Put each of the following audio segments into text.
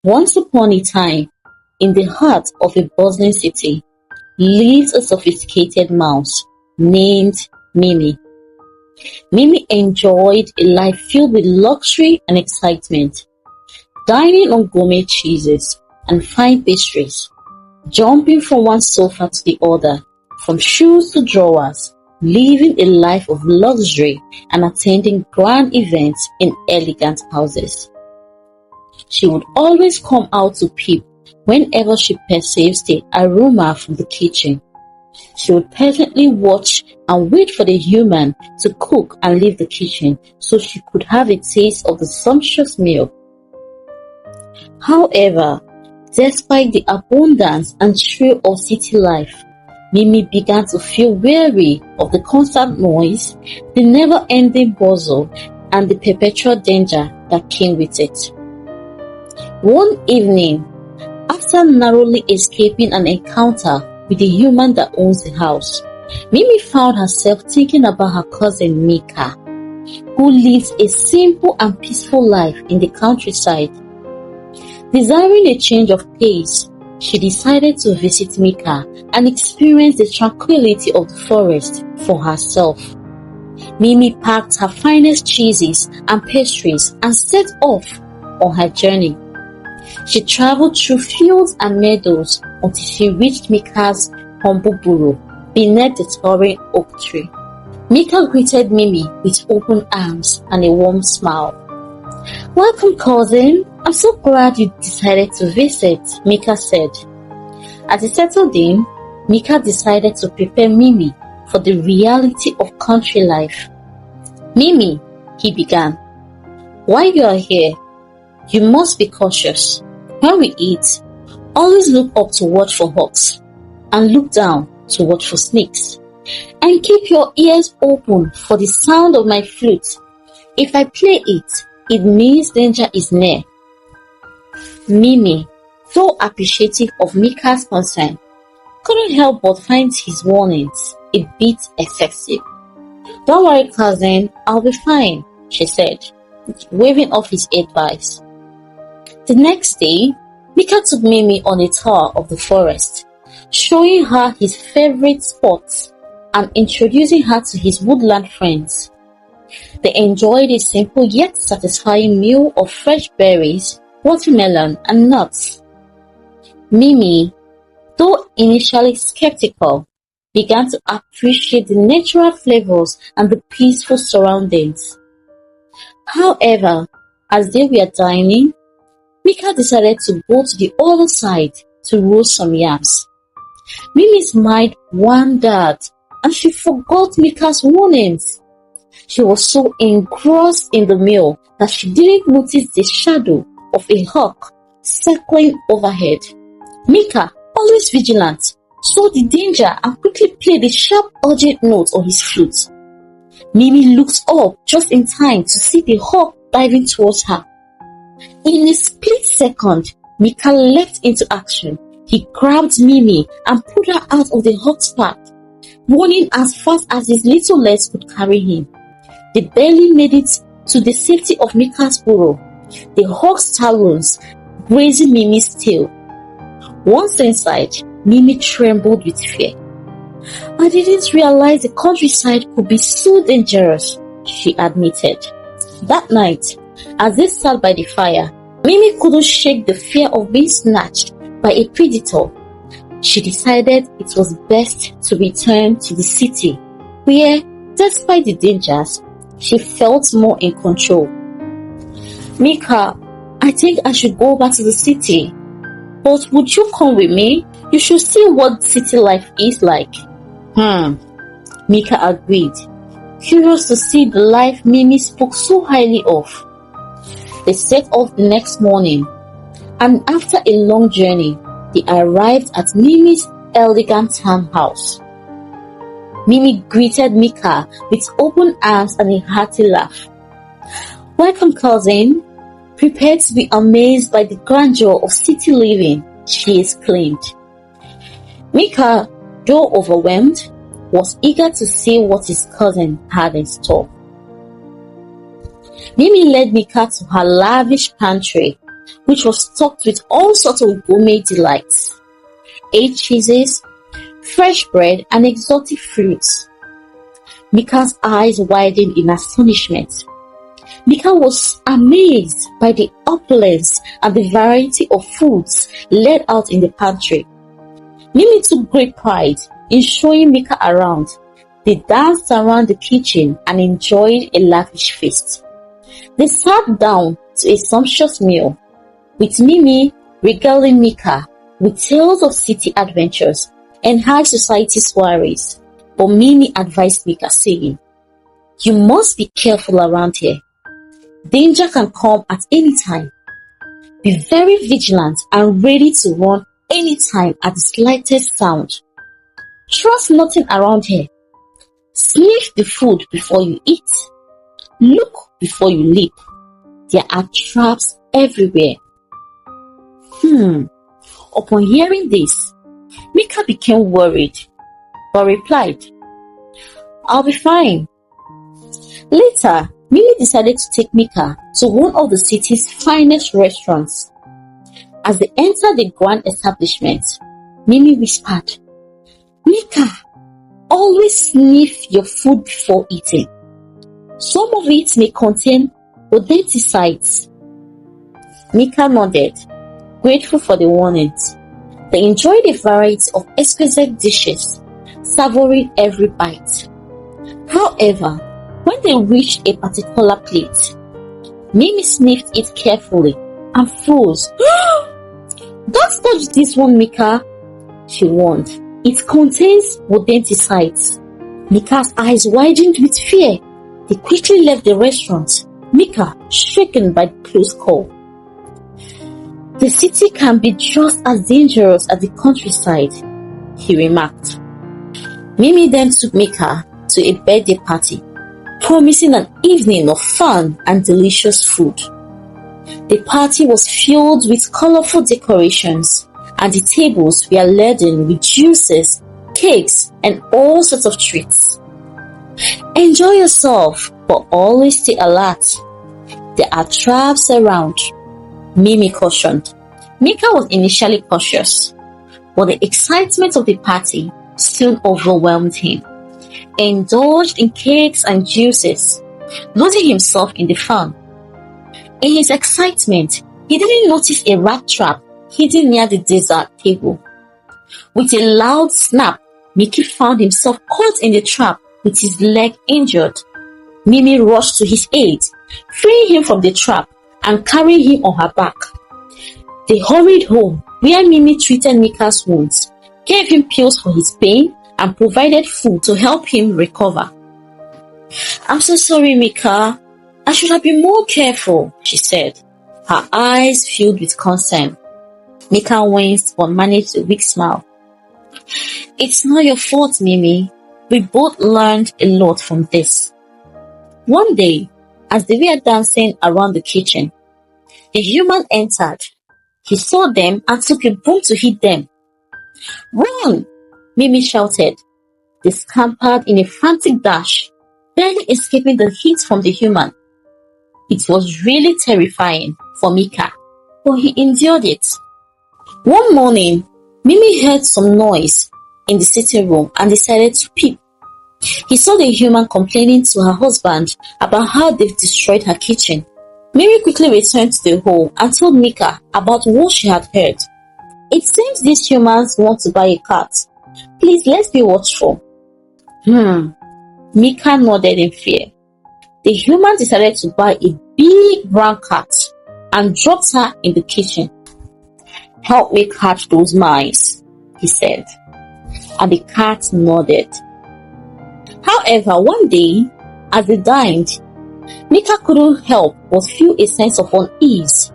Once upon a time, in the heart of a bustling city, lived a sophisticated mouse named Mimi. Mimi enjoyed a life filled with luxury and excitement, dining on gourmet cheeses and fine pastries, jumping from one sofa to the other, from shoes to drawers, living a life of luxury and attending grand events in elegant houses. She would always come out to peep whenever she perceives the aroma from the kitchen. She would patiently watch and wait for the human to cook and leave the kitchen so she could have a taste of the sumptuous meal. However, despite the abundance and thrill of city life, Mimi began to feel weary of the constant noise, the never-ending bustle, and the perpetual danger that came with it. One evening, after narrowly escaping an encounter with the human that owns the house, Mimi found herself thinking about her cousin Mika, who lives a simple and peaceful life in the countryside. Desiring a change of pace, she decided to visit Mika and experience the tranquility of the forest for herself. Mimi packed her finest cheeses and pastries and set off on her journey. She traveled through fields and meadows until she reached Mika's humble burrow beneath the towering oak tree. Mika greeted Mimi with open arms and a warm smile. "Welcome, cousin. I'm so glad you decided to visit," Mika said. As they settled in, Mika decided to prepare Mimi for the reality of country life. "Mimi," he began, "while you are here, you must be cautious. When we eat, always look up to watch for hawks and look down to watch for snakes. And keep your ears open for the sound of my flute. If I play it, it means danger is near." Mimi, though appreciative of Mika's concern, couldn't help but find his warnings a bit excessive. "Don't worry, cousin, I'll be fine," she said, waving off his advice. The next day, Mika took Mimi on a tour of the forest, showing her his favorite spots and introducing her to his woodland friends. They enjoyed a simple yet satisfying meal of fresh berries, watermelon, and nuts. Mimi, though initially skeptical, began to appreciate the natural flavors and the peaceful surroundings. However, as they were dining, Mika decided to go to the other side to roast some yams. Mimi's mind wandered and she forgot Mika's warnings. She was so engrossed in the meal that she didn't notice the shadow of a hawk circling overhead. Mika, always vigilant, saw the danger and quickly played a sharp urgent note on his flute. Mimi looked up just in time to see the hawk diving towards her. In a split second, Mika leapt into action. He grabbed Mimi and pulled her out of the hawk's path, running as fast as his little legs could carry him. They barely made it to the safety of Mika's burrow, the hawk's talons grazing Mimi's tail. Once inside, Mimi trembled with fear. "I didn't realize the countryside could be so dangerous," she admitted. That night, as they sat by the fire, Mimi couldn't shake the fear of being snatched by a predator. She decided it was best to return to the city, where, despite the dangers, she felt more in control. "Mika, I think I should go back to the city. But would you come with me? You should see what city life is like." Mika agreed, curious to see the life Mimi spoke so highly of. They set off the next morning, and after a long journey, they arrived at Mimi's elegant farmhouse. Mimi greeted Mika with open arms and a hearty laugh. "Welcome, cousin. Prepare to be amazed by the grandeur of city living," she exclaimed. Mika, though overwhelmed, was eager to see what his cousin had in store. Mimi led Mika to her lavish pantry, which was stocked with all sorts of gourmet delights: 8 cheeses, fresh bread, and exotic fruits. Mika's eyes widened in astonishment. Mika was amazed by the opulence and the variety of foods laid out in the pantry. Mimi took great pride in showing Mika around. They danced around the kitchen and enjoyed a lavish feast. They sat down to a sumptuous meal, with Mimi regaling Mika with tales of city adventures and high society soirees. But Mimi advised Mika, saying, "You must be careful around here. Danger can come at any time. Be very vigilant and ready to run anytime at the slightest sound. Trust nothing around here. Sniff the food before you eat. Look before you leap. There are traps everywhere." Upon hearing this, Mika became worried, but replied, "I'll be fine." Later, Mimi decided to take Mika to one of the city's finest restaurants. As they entered the grand establishment, Mimi whispered, "Mika, always sniff your food before eating. Some of it may contain rodenticides." Mika nodded, grateful for the warnings. They enjoyed a variety of exquisite dishes, savoring every bite. However, when they reached a particular plate, Mimi sniffed it carefully and froze. "Don't touch this one, Mika," she warned. "It contains rodenticides." Mika's eyes widened with fear. They quickly left the restaurant, Mika shaken by the close call. "The city can be just as dangerous as the countryside," he remarked. Mimi then took Mika to a birthday party, promising an evening of fun and delicious food. The party was filled with colorful decorations, and the tables were laden with juices, cakes, and all sorts of treats. "Enjoy yourself, but always stay alert. There are traps around," Mimi cautioned. Mika was initially cautious, but the excitement of the party soon overwhelmed him. He indulged in cakes and juices, losing himself in the fun. In his excitement, he didn't notice a rat trap hidden near the dessert table. With a loud snap, Mika found himself caught in the trap with his leg injured. Mimi rushed to his aid, freeing him from the trap and carrying him on her back. They hurried home, where Mimi treated Mika's wounds, gave him pills for his pain, and provided food to help him recover. "I'm so sorry, Mika. I should have been more careful," she said, her eyes filled with concern. Mika winced but managed a weak smile. "It's not your fault, Mimi. We both learned a lot from this." One day, as they were dancing around the kitchen, a human entered. He saw them and took a broom to hit them. "Run!" Mimi shouted. They scampered in a frantic dash, barely escaping the heat from the human. It was really terrifying for Mika, but he endured it. One morning, Mimi heard some noise in the sitting room and decided to peep. He saw the human complaining to her husband about how they've destroyed her kitchen. Mimi quickly returned to the home and told Mika about what she had heard. "It seems these humans want to buy a cat. Please, let's be watchful." Mika nodded in fear. The human decided to buy a big brown cat and dropped her in the kitchen. "Help me catch those mice," he said, and the cat nodded. However, one day, as they dined, Mika couldn't help but feel a sense of unease.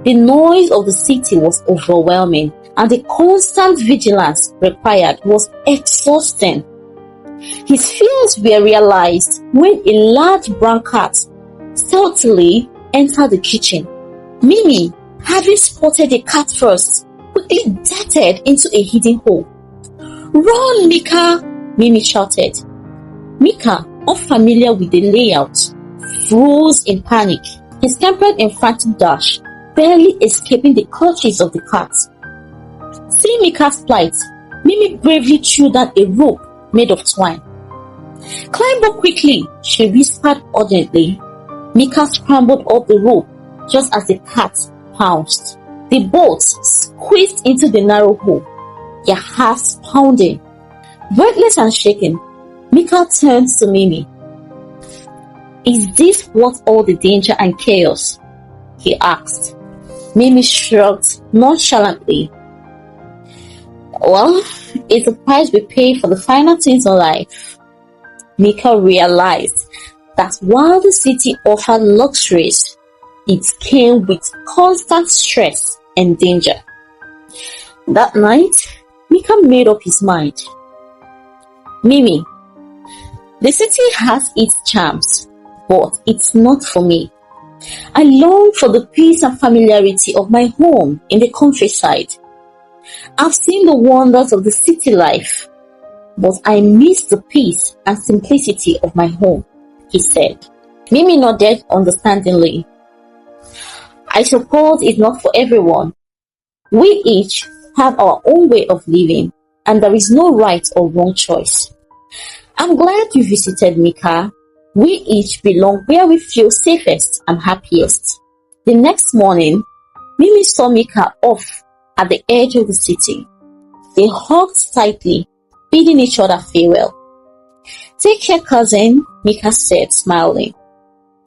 The noise of the city was overwhelming, and the constant vigilance required was exhausting. His fears were realized when a large brown cat stealthily entered the kitchen. Mimi, having spotted the cat first, quickly darted into a hidden hole. "Run, Mika!" Mimi shouted. Mika, unfamiliar with the layout, froze in panic. He scampered in frantic dash, barely escaping the clutches of the cat. Seeing Mika's plight, Mimi bravely threw down a rope made of twine. "Climb up quickly," she whispered urgently. Mika scrambled up the rope just as the cat pounced. The both squeezed into the narrow hole, their hearts pounding. Breathless and shaken, Mika turned to Mimi. "Is this worth all the danger and chaos?" he asked. Mimi shrugged nonchalantly. "Well, it's the price we pay for the finer things in life." Mika realized that while the city offered luxuries, it came with constant stress and danger. That night, Mika made up his mind. "Mimi, the city has its charms, but it's not for me. I long for the peace and familiarity of my home in the countryside. I've seen the wonders of the city life, but I miss the peace and simplicity of my home," he said. Mimi nodded understandingly. "I suppose it's not for everyone. We each have our own way of living, and there is no right or wrong choice. I'm glad you visited, Mika. We each belong where we feel safest and happiest." The next morning, Mimi saw Mika off at the edge of the city. They hugged tightly, bidding each other farewell. "Take care, cousin," Mika said, smiling.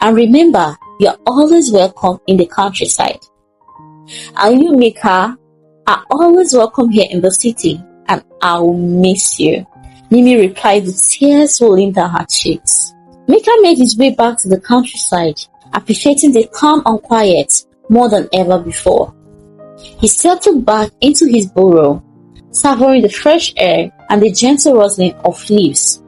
"And remember, you're always welcome in the countryside." "And you, Mika, are always welcome here in the city, and I'll miss you," Mimi replied with tears rolling down her cheeks. Mika made his way back to the countryside, appreciating the calm and quiet more than ever before. He settled back into his burrow, savoring the fresh air and the gentle rustling of leaves.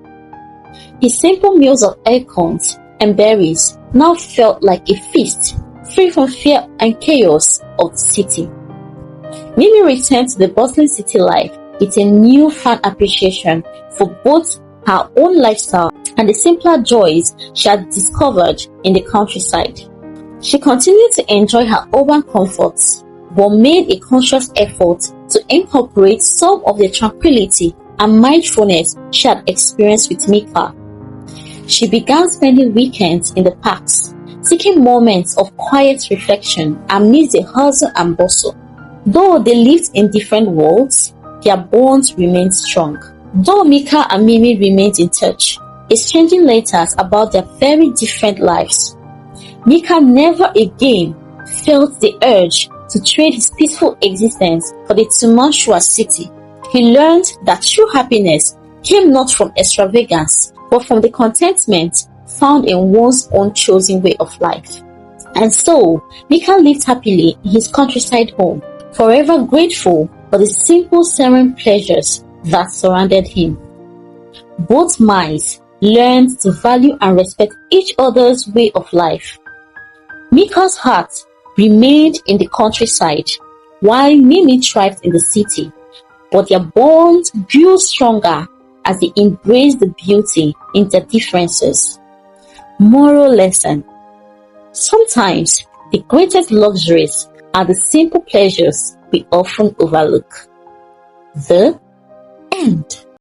His simple meals of acorns and berries now felt like a feast, free from fear and chaos of the city. Mimi returned to the bustling city life with a newfound appreciation for both her own lifestyle and the simpler joys she had discovered in the countryside. She continued to enjoy her urban comforts, but made a conscious effort to incorporate some of the tranquility and mindfulness she had experienced with Mika. She began spending weekends in the parks, seeking moments of quiet reflection amidst the hustle and bustle. Though they lived in different worlds, their bonds remained strong. Though Mika and Mimi remained in touch, exchanging letters about their very different lives, Mika never again felt the urge to trade his peaceful existence for the tumultuous city. He learned that true happiness came not from extravagance, but from the contentment found in one's own chosen way of life. And so, Mika lived happily in his countryside home, forever grateful for the simple serene pleasures that surrounded him. Both minds learned to value and respect each other's way of life. Mika's heart remained in the countryside, while Mimi thrived in the city, but their bond grew stronger as they embraced the beauty in their differences. Moral lesson: sometimes the greatest luxuries are the simple pleasures we often overlook. The end.